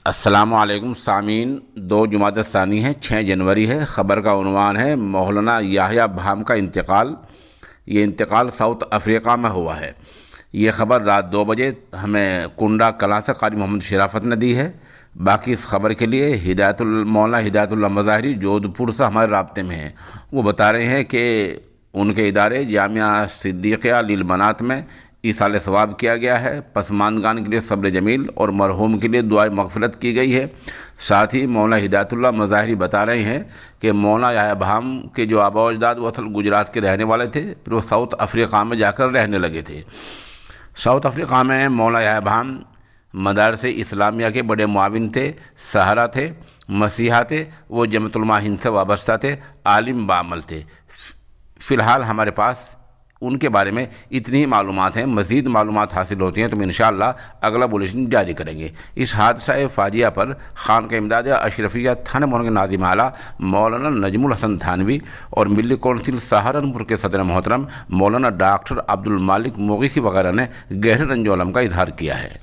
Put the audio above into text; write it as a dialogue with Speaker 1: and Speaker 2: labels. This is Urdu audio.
Speaker 1: السلام علیکم سامعین، 2 الثانی ہے، 6 جنوری ہے۔ خبر کا عنوان ہے مولانا یحییٰ بھام کا انتقال۔ یہ انتقال ساؤتھ افریقہ میں ہوا ہے۔ یہ خبر رات 2 بجے ہمیں کنڈا کلاں سے قاری محمد شرافت نے دی ہے۔ باقی اس خبر کے لیے مولانا ہدایت اللہ مظاہری جودھ پور سے ہمارے رابطے میں ہیں۔ وہ بتا رہے ہیں کہ ان کے ادارے جامعہ صدیقیہ للبنات میں ایصال ثواب کیا گیا ہے۔ پسماندگان کے لیے صبر جمیل اور مرحوم کے لیے دعائے مغفرت کی گئی ہے۔ ساتھ ہی مولانا ہدایت اللہ مظاہری بتا رہے ہیں کہ مولانا یحییٰ بھام کے جو آباء و اجداد وہ اصل گجرات کے رہنے والے تھے، پھر وہ ساؤتھ افریقہ میں جا کر رہنے لگے تھے۔ ساؤتھ افریقہ میں مولانا یحییٰ بھام مدارس اسلامیہ کے بڑے معاون تھے، سہرا تھے، مسیحا تھے، وہ جمعیت علماء ہند سے وابستہ تھے، عالم بعمل تھے۔ فی الحال ہمارے پاس ان کے بارے میں اتنی ہی معلومات ہیں۔ مزید معلومات حاصل ہوتی ہیں تو ہم انشاءاللہ اگلا بلیٹن جاری کریں گے۔ اس حادثہ فاجعہ پر خانقاہ امداد اشرفیہ تھانہ مورنگ ناظم اعلیٰ مولانا نجم الحسن تھانوی اور ملی کونسل سہارنپور کے صدر محترم مولانا ڈاکٹر عبد المالک مغیثی وغیرہ نے گہرے رنج و الم کا اظہار کیا ہے۔